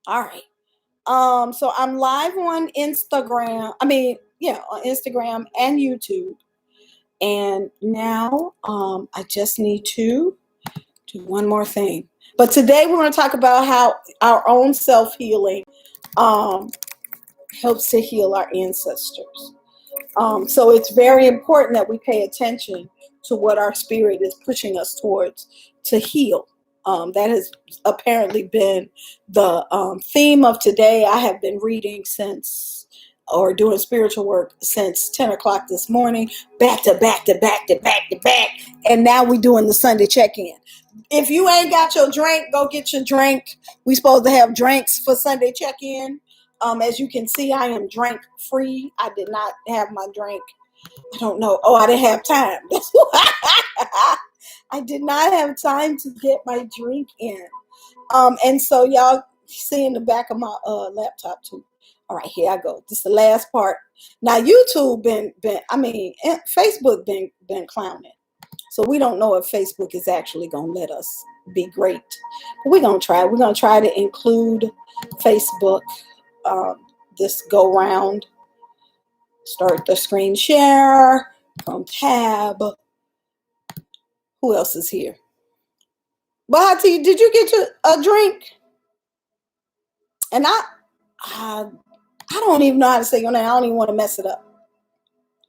All right. So I'm live on Instagram. On Instagram and YouTube. And now I just need to do one more thing. But today we're going to talk about how our own self-healing um, helps to heal our ancestors. So it's very important that we pay attention to what our spirit is pushing us towards to heal. That has apparently been the theme of today. I have been reading or doing spiritual work since 10 o'clock this morning, back to back to back to back to back. And now we're doing the Sunday check-in. If you ain't got your drink, go get your drink. We supposed to have drinks for Sunday check-in. As you can see, I am drink free. I did not have my drink. I don't know. Oh, I didn't have time. That's why I did not have time to get my drink in. And so y'all see in the back of my laptop too. All right, here I go. This is the last part. Now YouTube Facebook been clowning. So we don't know if Facebook is actually gonna let us be great. But we're gonna try. We're gonna try to include Facebook this go round. Start the screen share from tab. Who else is here? Bahati, did you get a drink? And I don't even know how to say your name. I don't even want to mess it up.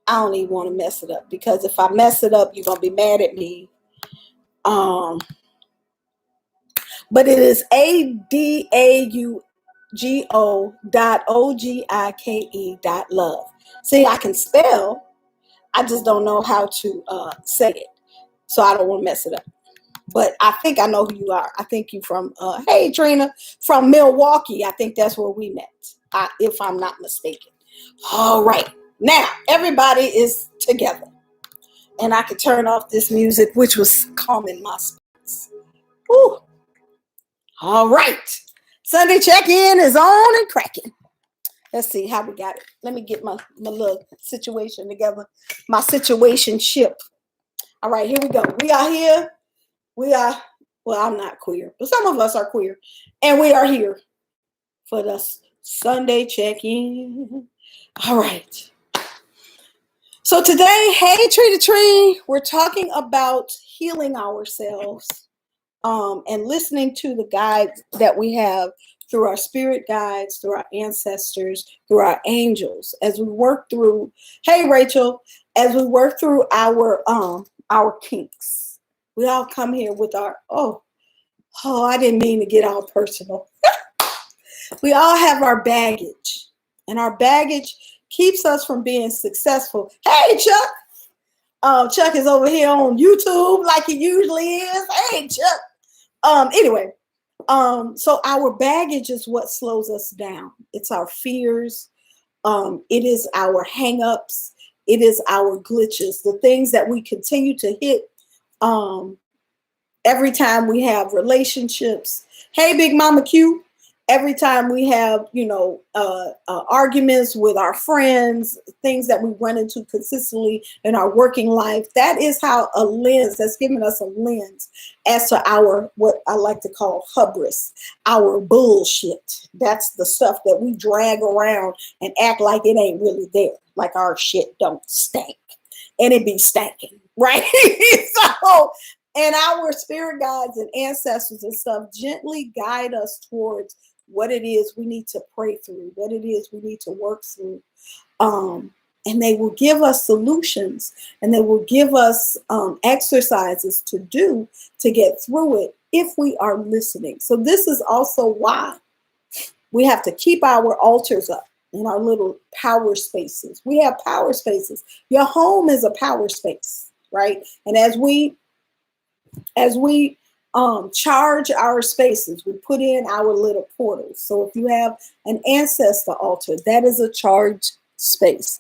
I don't even want to mess it up because if I mess it up, you're gonna be mad at me. But it is ADAUGO.OGIKE.love. See, I can spell. I just don't know how to say it. So I don't want to mess it up. But I think I know who you are. I think you from, hey, Trina, from Milwaukee. I think that's where we met, if I'm not mistaken. All right. Now, everybody is together. And I could turn off this music, which was calming my spirits. Whew. All right. Sunday check-in is on and cracking. Let's see how we got it. Let me get my little situation together. My situation ship. All right, here we go. We are here. Well, I'm not queer, but some of us are queer. And we are here for the Sunday check-in. All right. So today, hey, Tree to Tree, we're talking about healing ourselves and listening to the guides that we have through our spirit guides, through our ancestors, through our angels, as we work through, hey, Rachel, as we work through our kinks. We all come here with our, I didn't mean to get all personal. We all have our baggage, and our baggage keeps us from being successful. Hey, Chuck. Chuck is over here on YouTube like he usually is. Hey, Chuck. Anyway, so our baggage is what slows us down. It's our fears. It is our hangups. It is our glitches, the things that we continue to hit every time we have relationships. Hey, Big Mama Q. Every time we have, arguments with our friends, things that we run into consistently in our working life, that is how that's giving us a lens as to our, what I like to call hubris, our bullshit. That's the stuff that we drag around and act like it ain't really there, like our shit don't stink. And it be stanking, right? And our spirit guides and ancestors and stuff gently guide us towards what it is we need to pray through, what it is we need to work through. And they will give us solutions, and they will give us exercises to do to get through it if we are listening. So this is also why we have to keep our altars up in our little power spaces. We have power spaces. Your home is a power space, right? And as we charge our spaces, we put in our little portals. So if you have an ancestor altar, that is a charged space.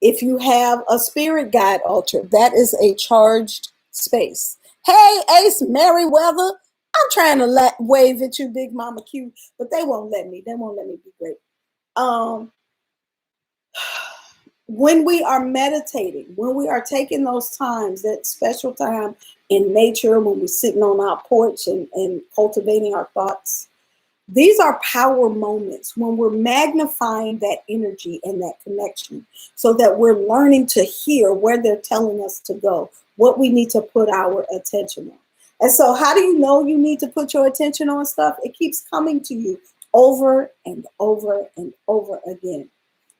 If you have a spirit guide altar, that is a charged space. Hey, Ace Merriweather, I'm trying to wave at you, Big Mama Q, but they won't let me. They won't let me be great. When we are meditating, when we are taking those times, that special time in nature, when we're sitting on our porch and cultivating our thoughts, These are power moments when we're magnifying that energy and that connection so that we're learning to hear where they're telling us to go, what we need to put our attention on. And so, how do you know you need to put your attention on stuff? It keeps coming to you over and over and over again.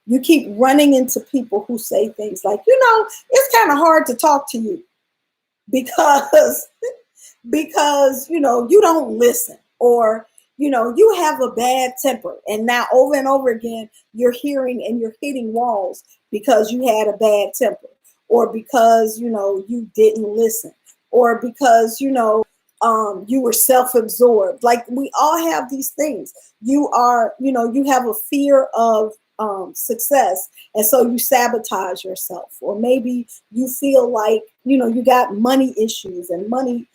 You keep running into people who say things like, it's kind of hard to talk to you because you don't listen, or you have a bad temper. And now over and over again you're hearing and you're hitting walls because you had a bad temper, or because you didn't listen, or because you were self-absorbed. Like, we all have these things. You have a fear of success, and so you sabotage yourself. Or maybe you feel like you got money issues and money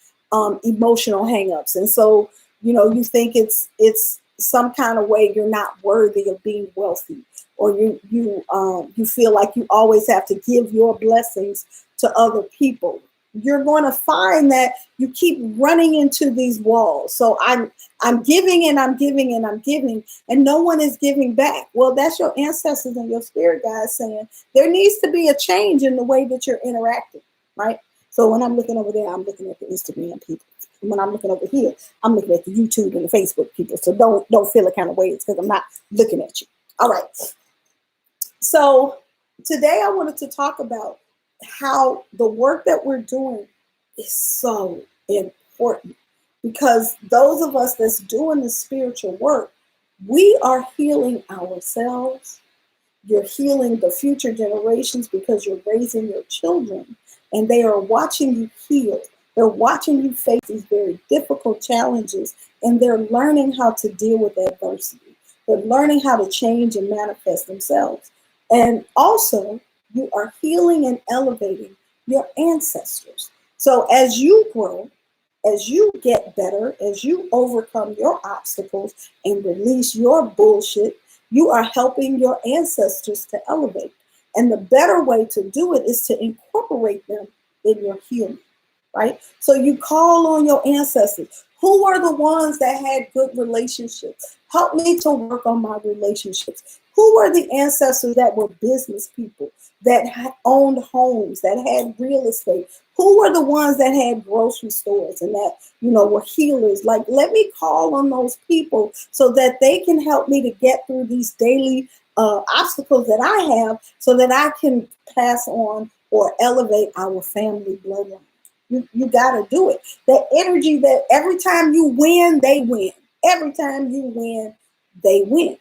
emotional hangups, and so you think it's some kind of way you're not worthy of being wealthy, or you feel like you always have to give your blessings to other people. You're going to find that you keep running into these walls. So I'm giving and I'm giving and I'm giving, and no one is giving back. Well, that's your ancestors and your spirit guides saying there needs to be a change in the way that you're interacting, right? So when I'm looking over there, I'm looking at the Instagram people. When I'm looking over here, I'm looking at the YouTube and the Facebook people. So don't feel a kind of way. It's because I'm not looking at you. All right. So today I wanted to talk about how the work that we're doing is so important, because those of us that's doing the spiritual work, we are healing ourselves. You're healing the future generations because you're raising your children and they are watching you heal. They're watching you face these very difficult challenges, and they're learning how to deal with adversity. They're learning how to change and manifest themselves. And also, you are healing and elevating your ancestors. So as you grow, as you get better, as you overcome your obstacles and release your bullshit, you are helping your ancestors to elevate. And the better way to do it is to incorporate them in your healing, right? So you call on your ancestors. Who are the ones that had good relationships? Help me to work on my relationships. Who are the ancestors that were business people, that owned homes, that had real estate? Who were the ones that had grocery stores and that, were healers? Like, let me call on those people so that they can help me to get through these daily obstacles that I have, so that I can pass on or elevate our family bloodline. You got to do it. That energy that every time you win, they win. Every time you win, they win.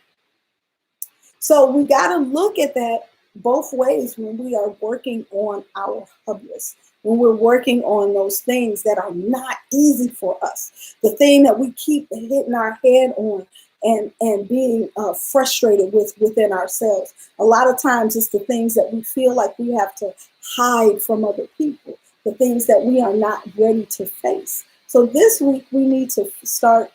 So we got to look at that both ways when we are working on our hubris, when we're working on those things that are not easy for us, the thing that we keep hitting our head on and being frustrated within ourselves. A lot of times it's the things that we feel like we have to hide from other people, the things that we are not ready to face. So this week we need to start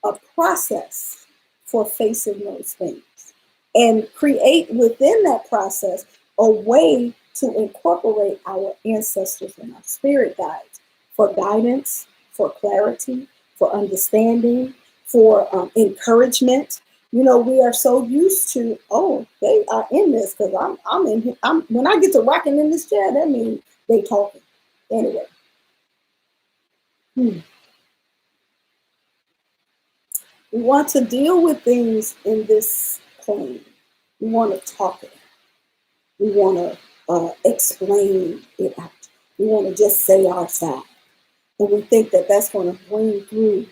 a process for facing those things, and create within that process a way to incorporate our ancestors and our spirit guides for guidance, for clarity, for understanding, for encouragement. We are so used to, they are in this because I'm in here. When I get to rocking in this chair, that means they talking. Anyway. We want to deal with things in this plane. We want to talk it. We want to explain it out. We want to just say our side. And we think that that's going to bring through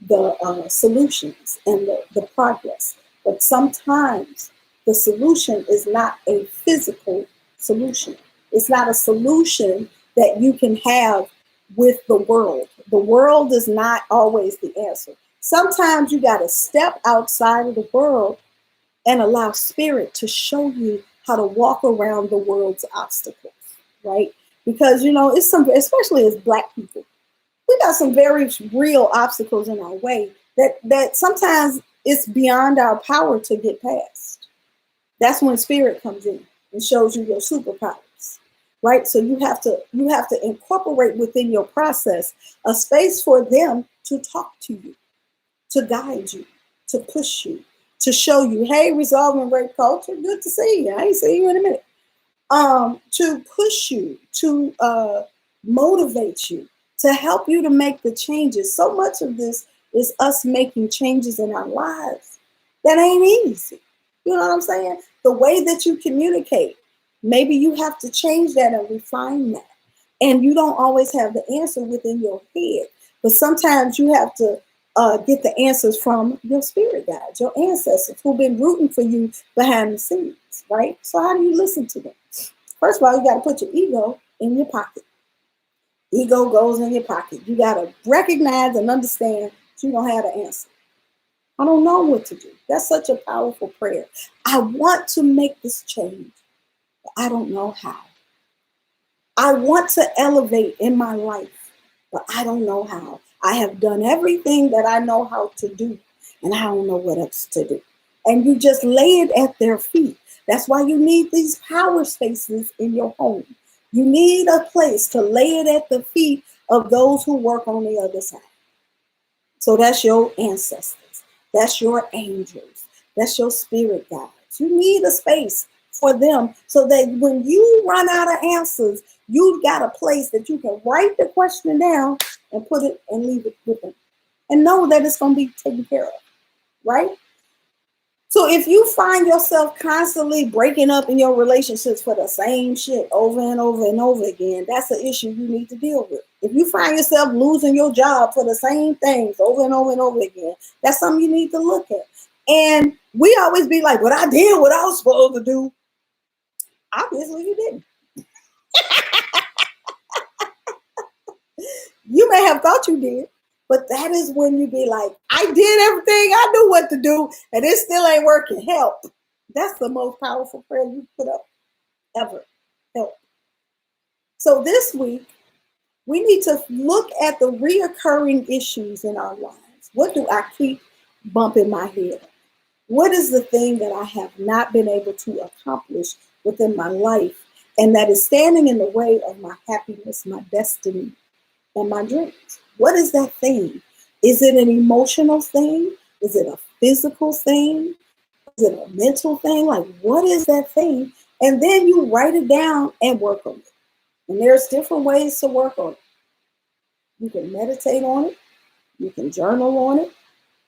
the solutions and the progress. But sometimes the solution is not a physical solution. It's not a solution that you can have with the world. The world is not always the answer. Sometimes you got to step outside of the world and allow spirit to show you how to walk around the world's obstacles, right? Because, it's some, especially as Black people, we got some very real obstacles in our way that sometimes it's beyond our power to get past. That's when spirit comes in and shows you your superpowers, right? So you have to incorporate within your process a space for them to talk to you, to guide you, to push you, to show you, hey, resolving rape culture, good to see you. I ain't see you in a minute. To push you, to motivate you, to help you to make the changes. So much of this is us making changes in our lives. That ain't easy. You know what I'm saying? The way that you communicate, maybe you have to change that and refine that. And you don't always have the answer within your head, but sometimes you have to get the answers from your spirit guides, your ancestors who've been rooting for you behind the scenes, right? So how do you listen to them? First of all, you got to put your ego in your pocket. Ego goes in your pocket. You got to recognize and understand that you don't have the answer. I don't know what to do. That's such a powerful prayer. I want to make this change, but I don't know how. I want to elevate in my life, but I don't know how. I have done everything that I know how to do, and I don't know what else to do. And you just lay it at their feet. That's why you need these power spaces in your home. You need a place to lay it at the feet of those who work on the other side. So that's your ancestors. That's your angels. That's your spirit guides. You need a space for them so that when you run out of answers, you've got a place that you can write the question down and put it and leave it with them and know that it's going to be taken care of, right? So if you find yourself constantly breaking up in your relationships for the same shit over and over and over again, that's an issue you need to deal with. If you find yourself losing your job for the same things over and over and over again, that's something you need to look at. And we always be like, but I did what I was supposed to do. Obviously you didn't. You may have thought you did, but that is when you be like, I did everything I knew what to do, and it still ain't working. Help. That's the most powerful prayer you put up ever. Help. So this week, we need to look at the reoccurring issues in our lives. What do I keep bumping my head? What is the thing that I have not been able to accomplish within my life, and that is standing in the way of my happiness, my destiny, and my dreams? What is that thing? Is it an emotional thing? Is it a physical thing? Is it a mental thing? Like, what is that thing? And then you write it down and work on it. And there's different ways to work on it. You can meditate on it. You can journal on it.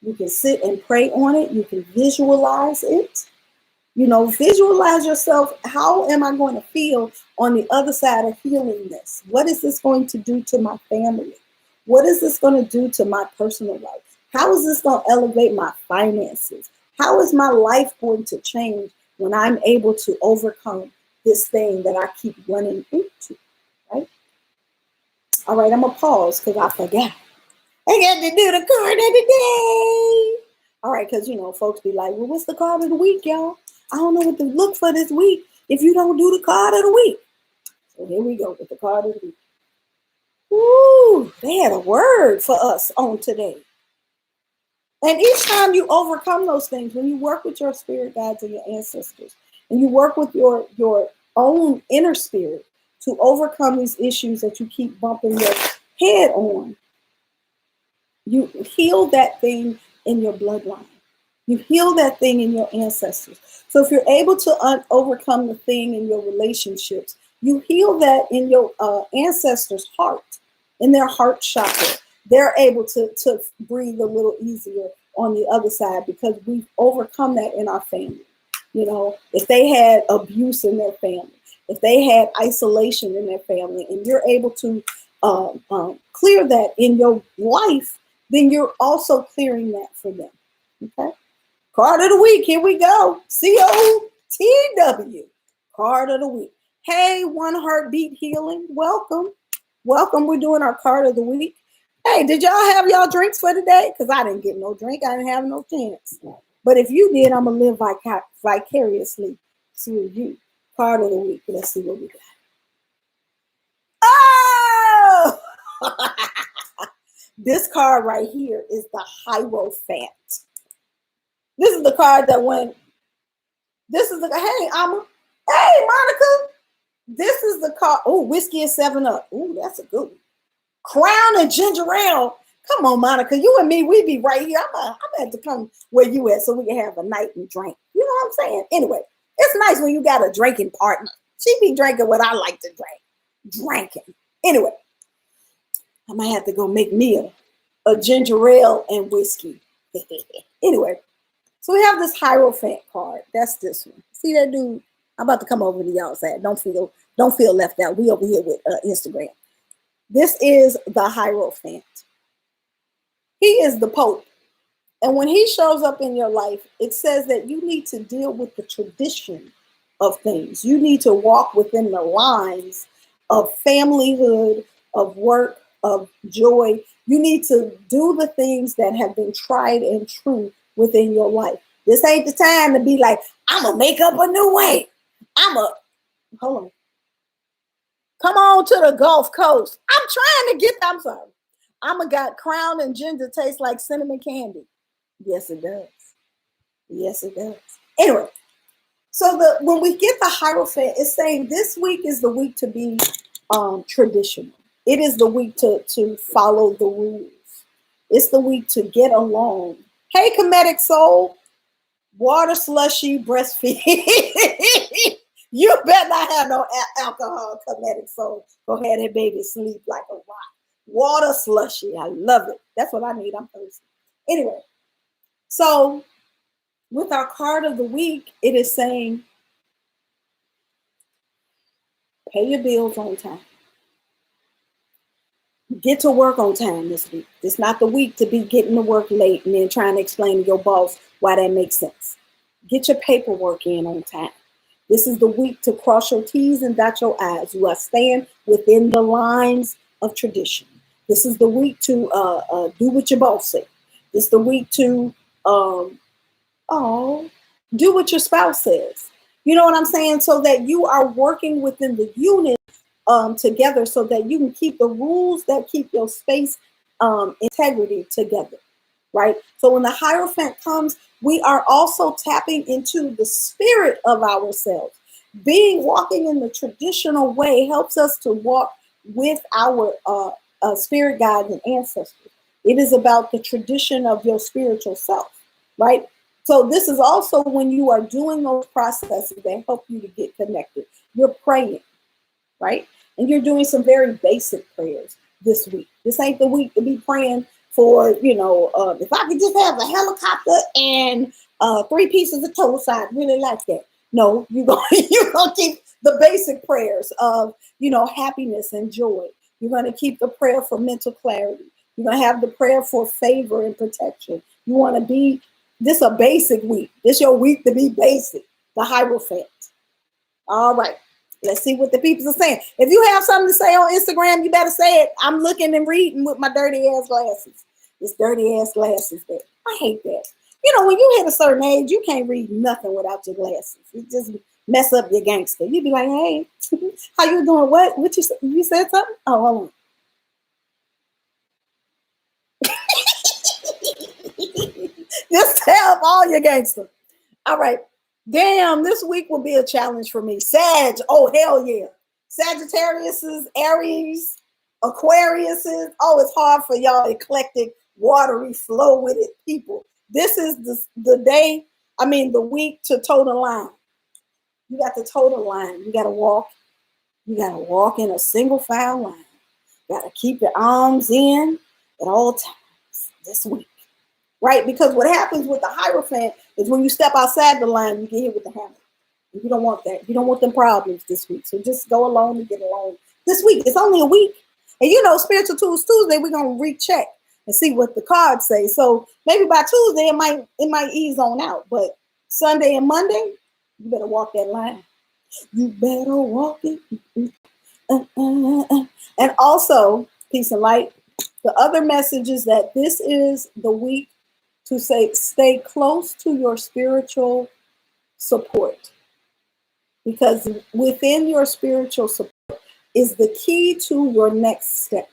You can sit and pray on it. You can visualize it. You know, visualize yourself. How am I going to feel on the other side of healing this? What is this going to do to my family? What is this going to do to my personal life? How is this going to elevate my finances? How is my life going to change when I'm able to overcome this thing that I keep running into, right? All right, I'm going to pause because I forgot. I got to do the card of the day. All right, because, you know, folks be like, well, what's the card of the week, y'all? I don't know what to look for this week if you don't do the card of the week. So here we go with the card of the week. Ooh, they had a word for us on today. And each time you overcome those things, when you work with your spirit guides and your ancestors, and you work with your own inner spirit to overcome these issues that you keep bumping your head on, you heal that thing in your bloodline. You heal that thing in your ancestors. So if you're able to overcome the thing in your relationships, you heal that in your ancestors' heart, in their heart chakra. They're able to breathe a little easier on the other side because we've overcome that in our family. You know, if they had abuse in their family, if they had isolation in their family, and you're able to clear that in your life, then you're also clearing that for them. Okay? Card of the week. Here we go. COTW. Card of the week. Hey, One Heartbeat Healing. Welcome. Welcome. We're doing our card of the week. Hey, did y'all have y'all drinks for today? Because I didn't get no drink. I didn't have no chance. But if you did, I'm going to live vicariously through you. Card of the week. Let's see what we got. Oh! This card right here is the Hierophant. This is the card that went. This is the, hey, Amma. Hey, Monica. This is the card. Oh, whiskey and 7-Up. Oh, that's a good one. Crown and ginger ale. Come on, Monica, you and me, we be right here. I'm gonna have to come where you at so we can have a night and drink. You know what I'm saying? Anyway, it's nice when you got a drinking partner. She be drinking what I like to drink. Drinking. Anyway, I might have to go make me a ginger ale and whiskey. Anyway, so we have this Hierophant card. That's this one. See that dude? I'm about to come over to y'all side. Don't feel left out. We over here with Instagram. This is the Hierophant. He is the Pope. And when he shows up in your life, it says that you need to deal with the tradition of things. You need to walk within the lines of familyhood, of work, of joy. You need to do the things that have been tried and true within your life. This ain't the time to be like, I'm going to make up a new way. Hold on. Come on to the Gulf Coast. I'm sorry. Got Crown and ginger taste like cinnamon candy. Yes, it does. Yes, it does. Anyway, so when we get the Hierophant, it's saying this week is the week to be traditional. It is the week to follow the rules. It's the week to get along. Hey, comedic soul, water slushy, breastfeed. You better not have no alcohol, comedic soul. Go ahead and baby sleep like a rock. Water slushy. I love it. That's what I need. I'm thirsty. Anyway, so with our card of the week, it is saying, pay your bills on time. Get to work on time this week. It's not the week to be getting to work late and then trying to explain to your boss why that makes sense. Get your paperwork in on time. This is the week to cross your T's and dot your I's. You are staying within the lines of tradition. This is the week to do what your boss said. This is the week to do what your spouse says. You know what I'm saying? So that you are working within the unit together so that you can keep the rules that keep your space integrity together, right? So when the Hierophant comes, we are also tapping into the spirit of ourselves. Walking in the traditional way helps us to walk with our spirit guides and ancestors. It is about the tradition of your spiritual self, right? So this is also when you are doing those processes that help you to get connected. You're praying, right? And you're doing some very basic prayers this week. This ain't the week to be praying for, if I could just have a helicopter and 3 pieces of toast, I'd really like that. No, you're gonna keep the basic prayers of, happiness and joy. You're going to keep the prayer for mental clarity. You're going to have the prayer for favor and protection. You want to be, this a basic week. This your week to be basic, the Hierophant. All right. Let's see what the people are saying. If you have something to say on Instagram, you better say it. I'm looking and reading with my dirty ass glasses. It's dirty ass glasses there. I hate that. When you hit a certain age, you can't read nothing without your glasses. It just mess up your gangster. You be like, hey, how you doing? What you said something? Oh, hold on. Just tell all your gangster. All right. Damn, this week will be a challenge for me. Sag, oh hell yeah. Sagittariuses, Aries, Aquariuses. Oh, it's hard for y'all eclectic, watery, flow with it people. This is the day, the week to toe the line. You got to toe the line. You got to walk. You got to walk in a single file line. You got to keep your arms in at all times this week. Right? Because what happens with the Hierophant is when you step outside the line, you get hit with the hammer. You don't want that. You don't want them problems this week. So just go along and get along. This week, it's only a week. And Spiritual Tools Tuesday, we're going to recheck and see what the cards say. So maybe by Tuesday, it might ease on out. But Sunday and Monday, you better walk that line. You better walk it. And also, peace and light. The other message is that this is the week to stay close to your spiritual support. Because within your spiritual support is the key to your next step.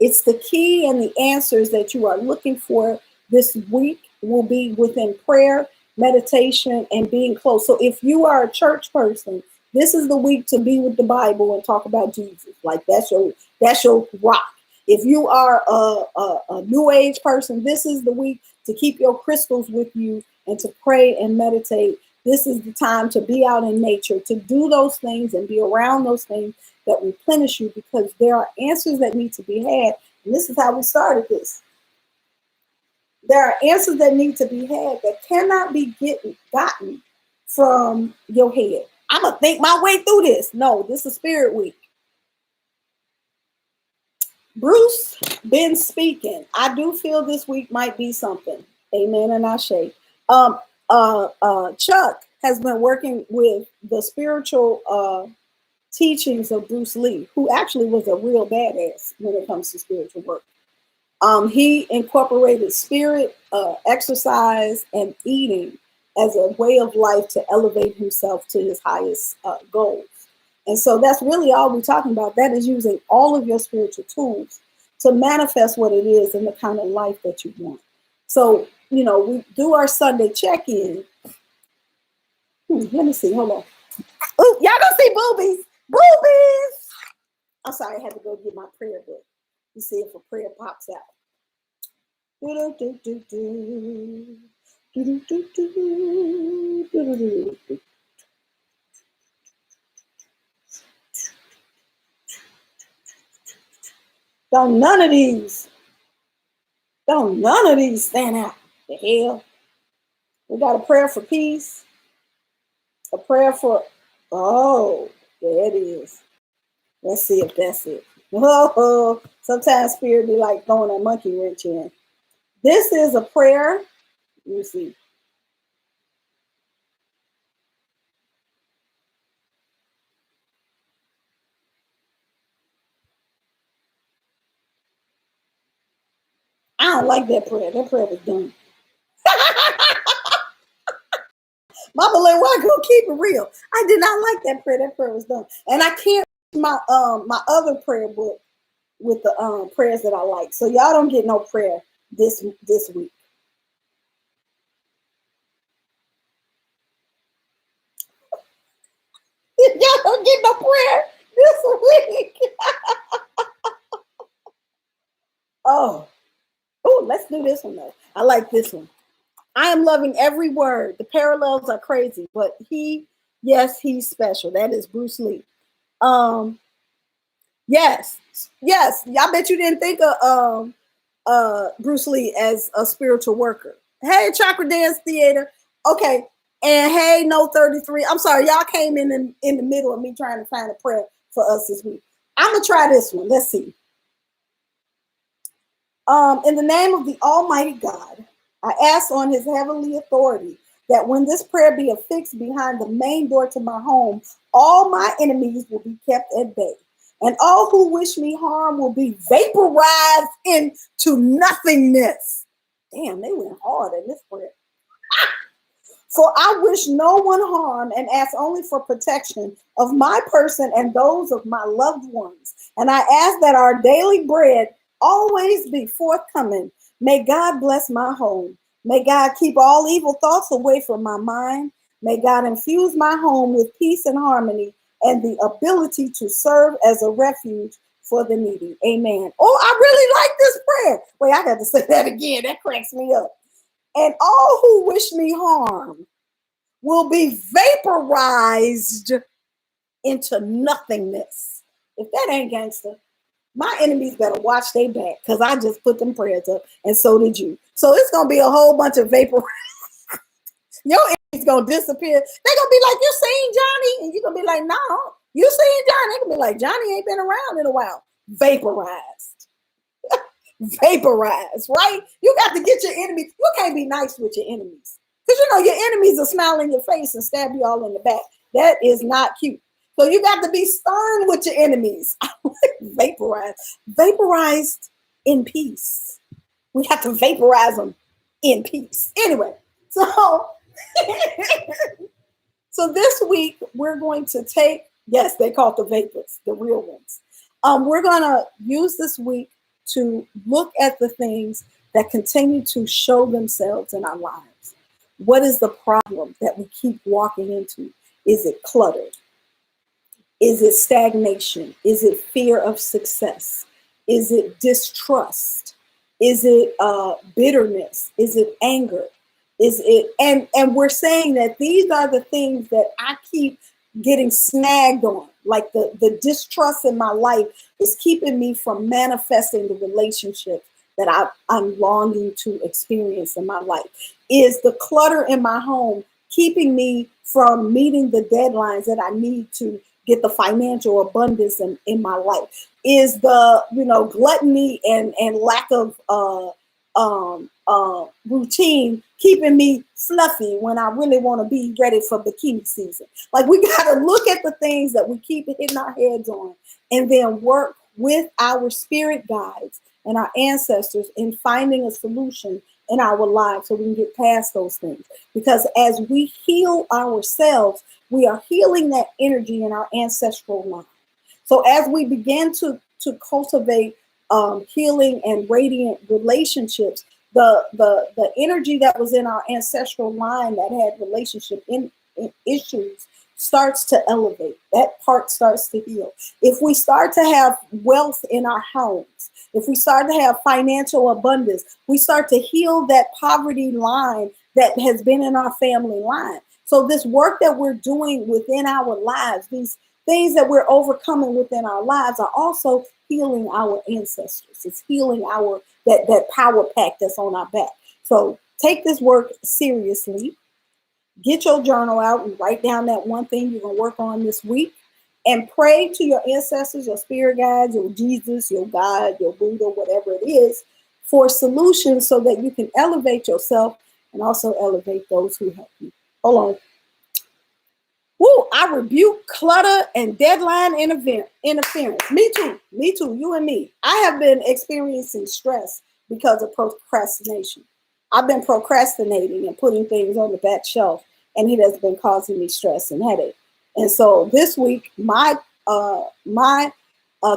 It's the key, and the answers that you are looking for this week will be within prayer, meditation, and being close. So if you are a church person, this is the week to be with the Bible and talk about Jesus. Like that's your rock. If you are a new age person, this is the week to keep your crystals with you and to pray and meditate. This is the time to be out in nature, to do those things and be around those things that replenish you, because there are answers that need to be had. And this is how we started this. There are answers that need to be had that cannot be gotten from your head. I'm going to think my way through this. No, this is Spirit Week. Bruce been speaking. I do feel this week might be something. Amen and Ashe. Chuck has been working with the spiritual teachings of Bruce Lee, who actually was a real badass when it comes to spiritual work. He incorporated spirit, exercise, and eating as a way of life to elevate himself to his highest goals. And so that's really all we're talking about. That is using all of your spiritual tools to manifest what it is and the kind of life that you want. So, you know, we do our Sunday check-in. Let me see. Hold on. Ooh, y'all gonna see boobies. Boobies. I'm sorry. I had to go get my prayer book to see if a prayer pops out. Don't none of these stand out. The hell. We got a prayer for peace. A prayer for, oh, there it is. Let's see if that's it. Oh, sometimes spirit be like throwing a monkey wrench in. This is a prayer. Let me see. I don't like that prayer. That prayer was done. Mama, let why go keep it real. I did not like that prayer. That prayer was done. And I can't my other prayer book with the prayers that I like. So y'all don't get no prayer this week. Y'all don't get no prayer this week. Oh, let's do this one though. I like this one. I am loving every word. The parallels are crazy, but yes, he's special. That is Bruce Lee. Yes. I bet you didn't think of Bruce Lee as a spiritual worker. Hey, Chakra Dance Theater. Okay. And hey, No 33. I'm sorry, y'all came in the middle of me trying to find a prayer for us this week. I'm gonna try this one. Let's see. In the name of the Almighty God, I ask on his heavenly authority that when this prayer be affixed behind the main door to my home, all my enemies will be kept at bay, and all who wish me harm will be vaporized into nothingness. Damn, they went hard in this prayer. For I wish no one harm and ask only for protection of my person and those of my loved ones. And I ask that our daily bread always be forthcoming. May God bless my home. May God keep all evil thoughts away from my mind. May God infuse my home with peace and harmony and the ability to serve as a refuge for the needy. Amen. Oh, I really like this prayer. Wait, I got to say that again. That cracks me up. And all who wish me harm will be vaporized into nothingness. If that ain't gangster, my enemies better watch their back, because I just put them prayers up, and so did you. So it's going to be a whole bunch of vapor. Your enemies going to disappear. They're going to be like, you seen Johnny? And you're going to be like, no. You seen Johnny? They're going to be like, Johnny ain't been around in a while. Vaporized. Vaporized, right? You got to get your enemies. You can't be nice with your enemies, because you know your enemies will smile in your face and stab you all in the back. That is not cute. So you got to be stern with your enemies. Vaporized in peace. We have to vaporize them in peace. Anyway, so this week we're going to take, yes, they call it the vapors, the real ones. We're going to use this week to look at the things that continue to show themselves in our lives. What is the problem that we keep walking into? Is it cluttered? Is it stagnation? Is it fear of success? Is it distrust? Is it bitterness? Is it anger? Is it and we're saying that these are the things that I keep getting snagged on. Like the distrust in my life is keeping me from manifesting the relationship that I'm longing to experience in my life. Is the clutter in my home keeping me from meeting the deadlines that I need to get the financial abundance in my life? Is the gluttony and lack of routine keeping me fluffy when I really want to be ready for bikini season? Like, we got to look at the things that we keep hitting our heads on and then work with our spirit guides and our ancestors in finding a solution in our lives so we can get past those things. Because as we heal ourselves, we are healing that energy in our ancestral line. So as we begin to cultivate healing and radiant relationships, the energy that was in our ancestral line that had relationship in issues starts to elevate. That part starts to heal. If we start to have wealth in our homes, if we start to have financial abundance, we start to heal that poverty line that has been in our family line. So this work that we're doing within our lives, these things that we're overcoming within our lives, are also healing our ancestors. It's healing our that power pack that's on our back. So take this work seriously. Get your journal out and write down that one thing you're going to work on this week, and pray to your ancestors, your spirit guides, your Jesus, your God, your Buddha, whatever it is, for solutions so that you can elevate yourself and also elevate those who help you. Hold on. Woo, I rebuke clutter and deadline interference. Me too, you and me. I have been experiencing stress because of procrastination. I've been procrastinating and putting things on the back shelf, and it has been causing me stress and headache. And so this week, my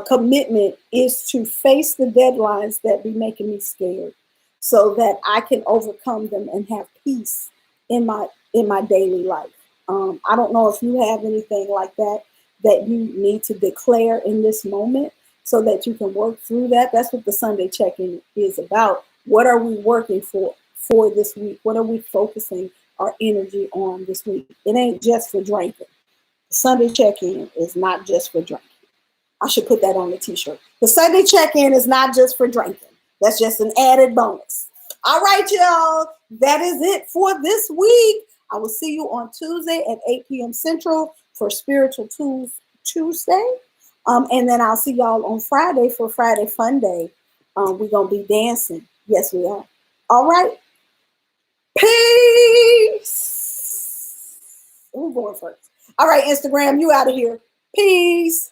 commitment is to face the deadlines that be making me scared, so that I can overcome them and have peace in my daily life. I don't know if you have anything like that you need to declare in this moment so that you can work through that. That's what the Sunday check-in is about. What are we working for this week? What are we focusing our energy on this week? It ain't just for drinking. The Sunday check-in is not just for drinking. I should put that on the t-shirt. The Sunday check-in is not just for drinking. That's just an added bonus. All right, y'all. That is it for this week. I will see you on Tuesday at 8 p.m. Central for Spiritual Tools Tuesday. And then I'll see y'all on Friday for Friday Fun Day. We're going to be dancing. Yes, we are. All right. Peace. Who's going first? All right, Instagram, you out of here. Peace.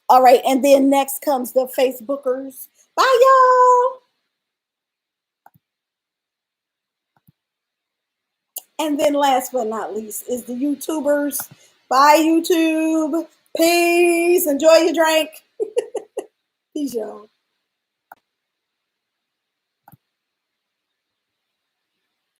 All right, and then next comes the Facebookers. Bye, y'all. And then last but not least is the YouTubers. Bye, YouTube. Peace. Enjoy your drink. Peace, y'all.